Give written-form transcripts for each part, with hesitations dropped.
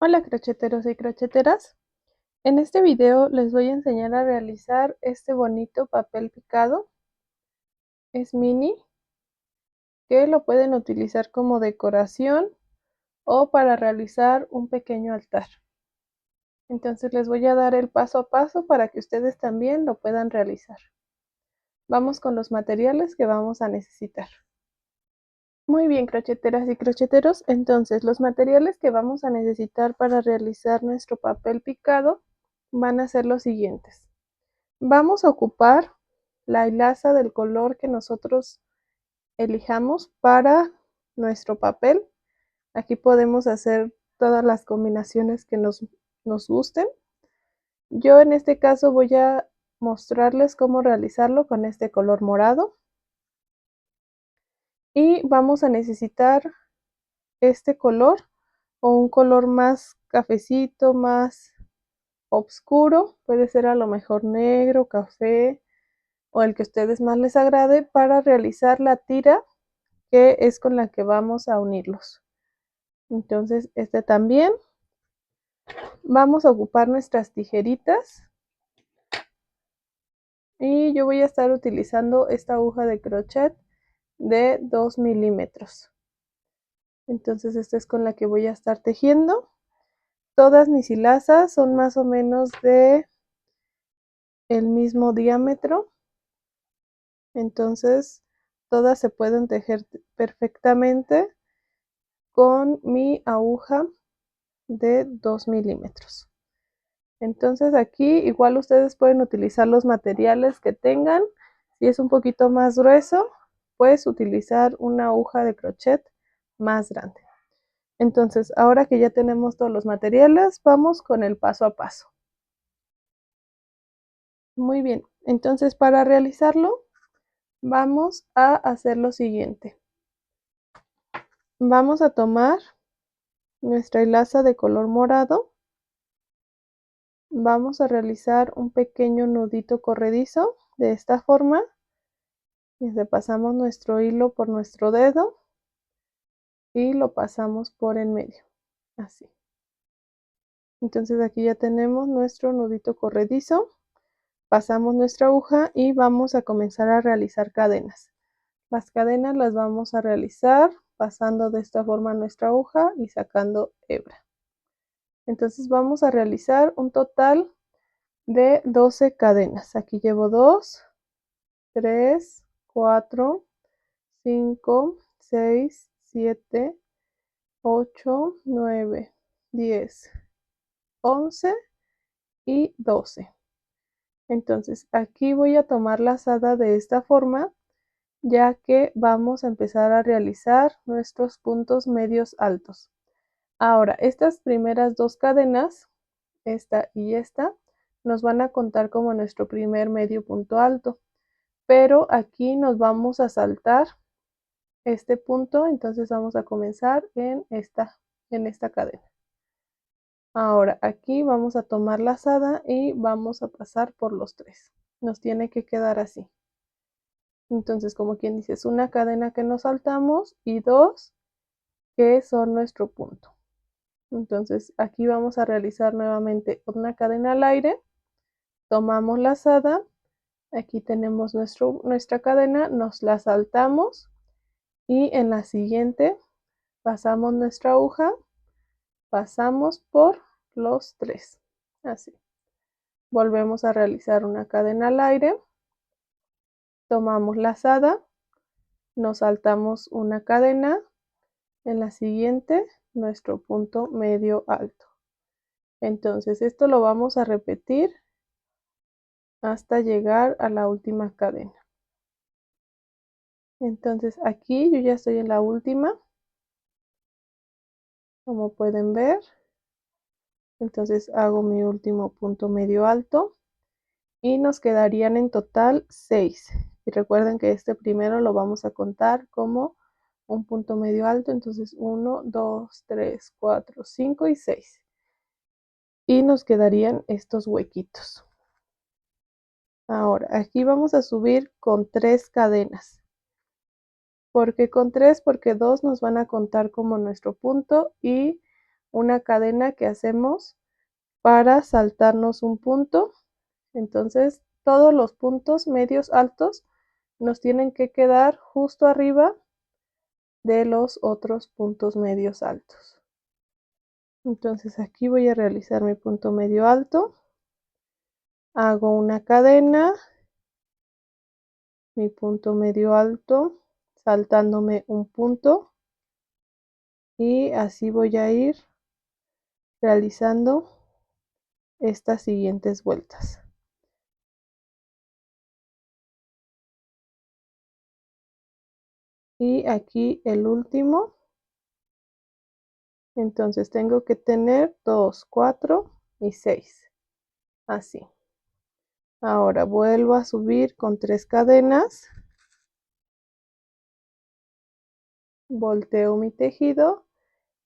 Hola crocheteros y crocheteras, en este video les voy a enseñar a realizar este bonito papel picado. Es mini, que lo pueden utilizar como decoración o para realizar un pequeño altar. Entonces les voy a dar el paso a paso para que ustedes también lo puedan realizar. Vamos con los materiales que vamos a necesitar. Muy bien, crocheteras y crocheteros, entonces los materiales que vamos a necesitar para realizar nuestro papel picado van a ser los siguientes. Vamos a ocupar la hilaza del color que nosotros elijamos para nuestro papel. Aquí podemos hacer todas las combinaciones que nos gusten. Yo en este caso voy a mostrarles cómo realizarlo con este color morado. Y vamos a necesitar este color o un color más cafecito, más oscuro. Puede ser a lo mejor negro, café o el que a ustedes más les agrade para realizar la tira que es con la que vamos a unirlos. Entonces este también. Vamos a ocupar nuestras tijeritas y yo voy a estar utilizando esta aguja de crochet de 2 milímetros. Entonces esta es con la que voy a estar tejiendo. Todas mis hilazas son más o menos de el mismo diámetro. Entonces todas se pueden tejer perfectamente con mi aguja de 2 milímetros. Entonces aquí igual ustedes pueden utilizar los materiales que tengan. Si es un poquito más grueso, pues utilizar una aguja de crochet más grande. Entonces ahora que ya tenemos todos los materiales, vamos con el paso a paso. Muy bien, entonces para realizarlo vamos a hacer lo siguiente. Vamos a tomar nuestra hilaza de color morado. Vamos a realizar un pequeño nudito corredizo de esta forma. Y pasamos nuestro hilo por nuestro dedo y lo pasamos por en medio, así. Entonces aquí ya tenemos nuestro nudito corredizo. Pasamos nuestra aguja y vamos a comenzar a realizar cadenas. Las cadenas las vamos a realizar pasando de esta forma nuestra aguja y sacando hebra. Entonces vamos a realizar un total de 12 cadenas. Aquí llevo 2, 3, 4, 5, 6, 7, 8, 9, 10, 11 y 12. Entonces aquí voy a tomar la lazada de esta forma, ya que vamos a empezar a realizar nuestros puntos medios altos. Ahora, estas primeras dos cadenas, esta y esta, nos van a contar como nuestro primer medio punto alto, pero aquí nos vamos a saltar este punto, entonces vamos a comenzar en esta cadena. Ahora aquí vamos a tomar la lazada y vamos a pasar por los 3. Nos tiene que quedar así. Entonces, como quien dice, es una cadena que nos saltamos y 2 que son nuestro punto. Entonces aquí vamos a realizar nuevamente una cadena al aire. Tomamos la lazada. Aquí tenemos nuestra cadena, nos la saltamos y en la siguiente pasamos nuestra aguja, pasamos por los 3, así. Volvemos a realizar una cadena al aire, tomamos la lazada, nos saltamos una cadena, en la siguiente nuestro punto medio alto. Entonces esto lo vamos a repetir hasta llegar a la última cadena. Entonces aquí yo ya estoy en la última, como pueden ver. Entonces hago mi último punto medio alto y nos quedarían en total 6. Y recuerden que este primero lo vamos a contar como un punto medio alto, entonces 1, 2, 3, 4, 5 y 6. Y nos quedarían estos huequitos. Ahora, aquí vamos a subir con 3 cadenas. ¿Por qué con 3? Porque 2 nos van a contar como nuestro punto y una cadena que hacemos para saltarnos un punto. Entonces todos los puntos medios altos nos tienen que quedar justo arriba de los otros puntos medios altos. Entonces aquí voy a realizar mi punto medio alto, hago una cadena, mi punto medio alto, saltándome un punto, y así voy a ir realizando estas siguientes vueltas. Y aquí el último. Entonces tengo que tener 2, 4 y 6. Así. Ahora vuelvo a subir con 3 cadenas. Volteo mi tejido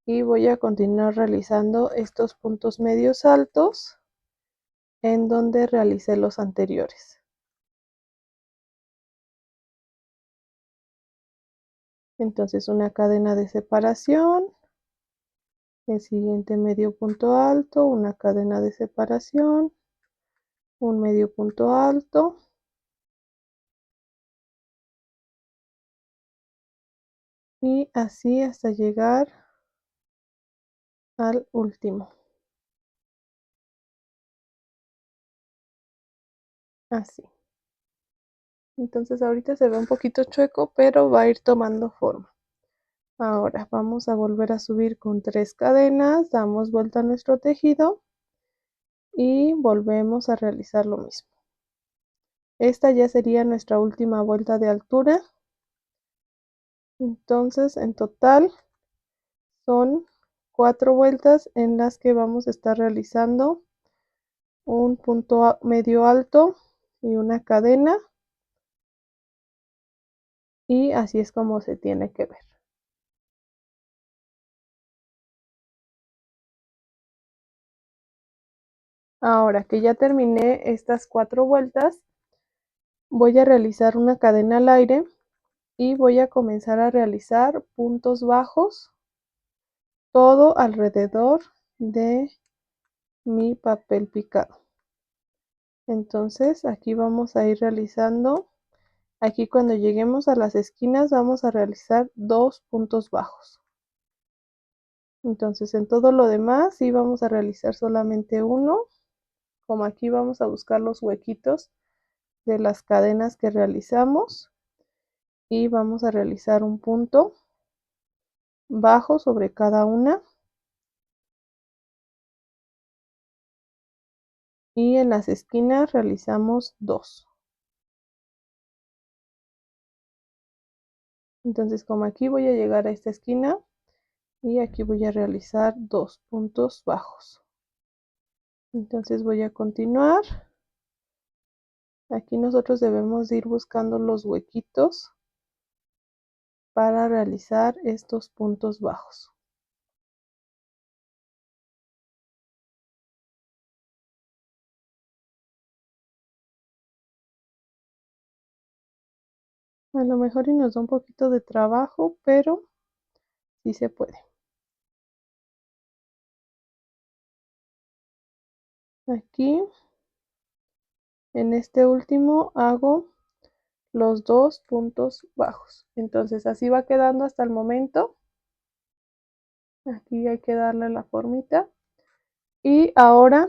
y voy a continuar realizando estos puntos medios altos en donde realicé los anteriores. Entonces una cadena de separación, el siguiente medio punto alto, una cadena de separación, un medio punto alto, y así hasta llegar al último. Así. Entonces ahorita se ve un poquito chueco, pero va a ir tomando forma. Ahora vamos a volver a subir con 3 cadenas, damos vuelta a nuestro tejido y volvemos a realizar lo mismo. Esta ya sería nuestra última vuelta de altura. Entonces en total son 4 vueltas en las que vamos a estar realizando un punto medio alto y una cadena, y así es como se tiene que ver. Ahora que ya terminé estas 4 vueltas, voy a realizar una cadena al aire y voy a comenzar a realizar puntos bajos todo alrededor de mi papel picado. Entonces aquí vamos a ir realizando, aquí cuando lleguemos a las esquinas vamos a realizar 2 puntos bajos. Entonces en todo lo demás sí vamos a realizar solamente uno, como aquí vamos a buscar los huequitos de las cadenas que realizamos, y vamos a realizar un punto bajo sobre cada una, y en las esquinas realizamos 2. Entonces como aquí voy a llegar a esta esquina y aquí voy a realizar 2 puntos bajos. Entonces voy a continuar. Aquí nosotros debemos de ir buscando los huequitos para realizar estos puntos bajos. A lo mejor y nos da un poquito de trabajo, pero sí se puede. Aquí en este último hago los 2 puntos bajos. Entonces así va quedando hasta el momento. Aquí hay que darle la formita. Y ahora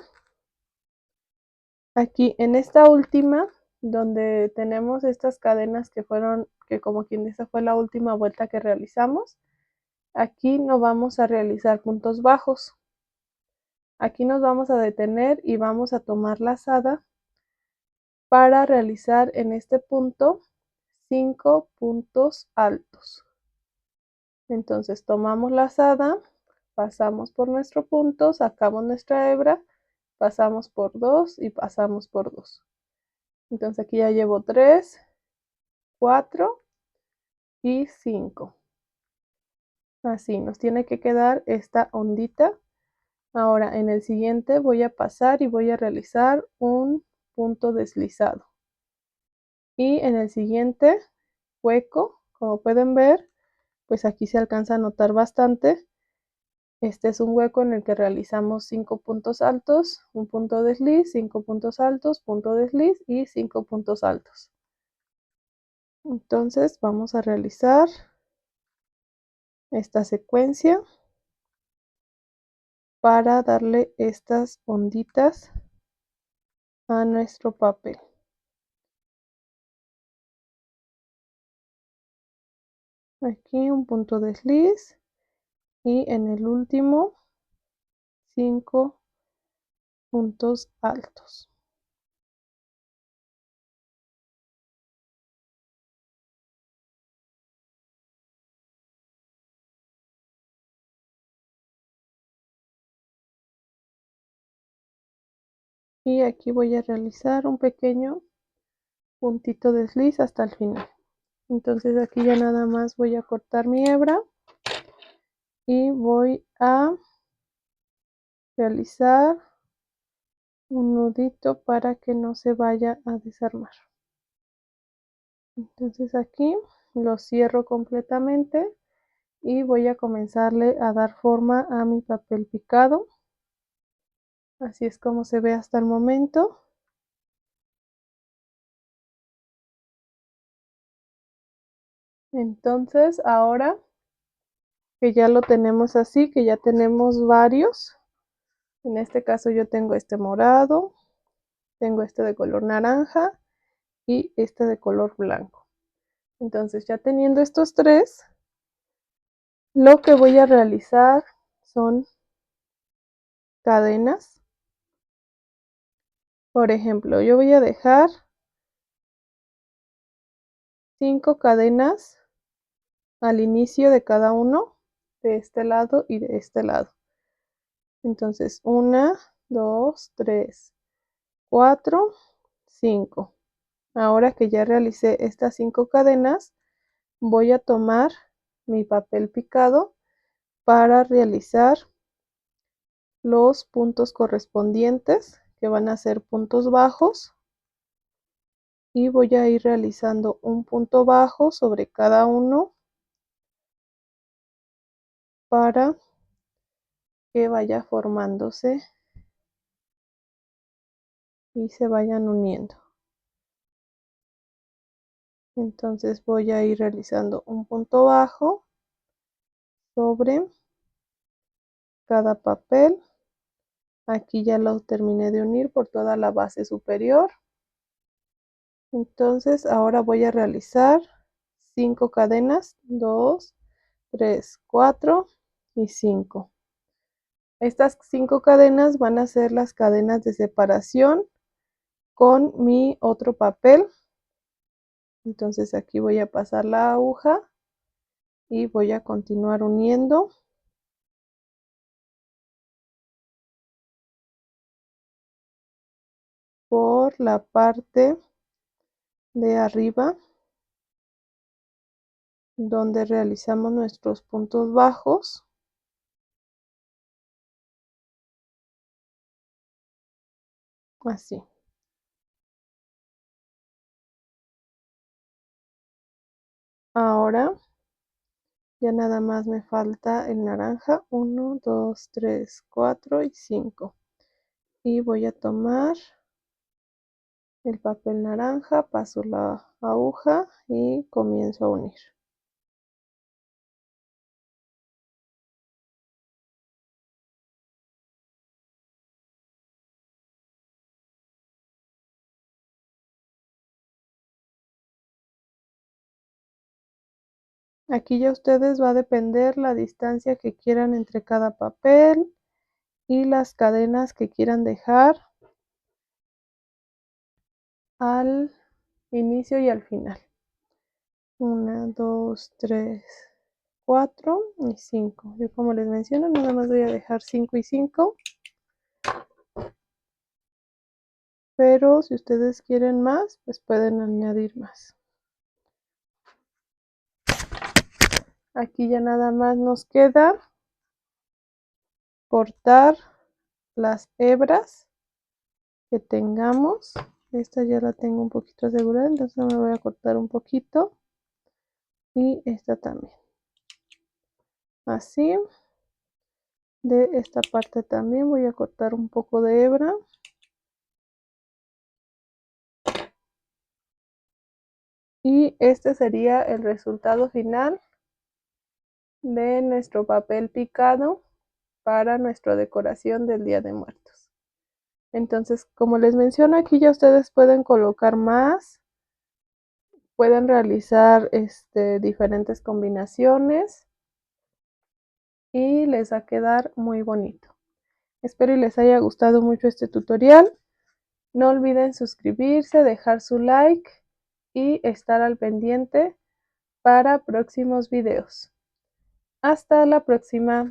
aquí en esta última, donde tenemos estas cadenas que fueron, que como quien dice fue la última vuelta que realizamos, aquí no vamos a realizar puntos bajos. Aquí nos vamos a detener y vamos a tomar lazada para realizar en este punto 5 puntos altos. Entonces tomamos lazada, pasamos por nuestro punto, sacamos nuestra hebra, pasamos por 2 y pasamos por 2. Entonces aquí ya llevo 3, 4 y 5. Así nos tiene que quedar esta ondita. Ahora en el siguiente voy a pasar y voy a realizar un punto deslizado. Y en el siguiente hueco, como pueden ver, pues aquí se alcanza a notar bastante Este es un hueco en el que realizamos 5 puntos altos, un punto desliz, 5 puntos altos, punto desliz y 5 puntos altos. Entonces vamos a realizar esta secuencia para darle estas onditas a nuestro papel. Aquí un punto desliz y en el último 5 puntos altos. Y aquí voy a realizar un pequeño puntito desliz hasta el final. Entonces aquí ya nada más voy a cortar mi hebra y voy a realizar un nudito para que no se vaya a desarmar. Entonces aquí lo cierro completamente y voy a comenzarle a dar forma a mi papel picado. Así es como se ve hasta el momento. Entonces ahora que ya lo tenemos así, que ya tenemos varios, en este caso yo tengo este morado, tengo este de color naranja y este de color blanco. Entonces ya teniendo estos tres, lo que voy a realizar son cadenas. Por ejemplo, yo voy a dejar 5 cadenas al inicio de cada uno, de este lado y de este lado. Entonces 1, 2, 3, 4, 5. Ahora que ya realicé estas 5 cadenas, voy a tomar mi papel picado para realizar los puntos correspondientes, que van a ser puntos bajos, y voy a ir realizando un punto bajo sobre cada uno para que vaya formándose y se vayan uniendo. Entonces voy a ir realizando un punto bajo sobre cada papel. Aquí ya lo terminé de unir por toda la base superior. Entonces ahora voy a realizar 5 cadenas, 2, 3, 4 y 5. Estas 5 cadenas van a ser las cadenas de separación con mi otro papel. Entonces aquí voy a pasar la aguja y voy a continuar uniendo por la parte de arriba donde realizamos nuestros puntos bajos. Así. Ahora ya nada más me falta el naranja. 1, 2, 3, 4 y 5. Y voy a tomar el papel naranja, paso la aguja y comienzo a unir. Aquí ya ustedes va a depender la distancia que quieran entre cada papel y las cadenas que quieran dejar al inicio y al final. 1, 2, 3, 4 y 5. Yo, como les menciono, nada más voy a dejar 5 y 5. Pero si ustedes quieren más, pues pueden añadir más. Aquí ya nada más nos queda cortar las hebras que tengamos. Esta ya la tengo un poquito asegurada, entonces me voy a cortar un poquito. Y esta también. Así. De esta parte también voy a cortar un poco de hebra. Y este sería el resultado final de nuestro papel picado para nuestra decoración del Día de Muertos. Entonces, como les menciono, aquí ya ustedes pueden colocar más, pueden realizar diferentes combinaciones y les va a quedar muy bonito. Espero y les haya gustado mucho este tutorial. No olviden suscribirse, dejar su like y estar al pendiente para próximos videos. Hasta la próxima.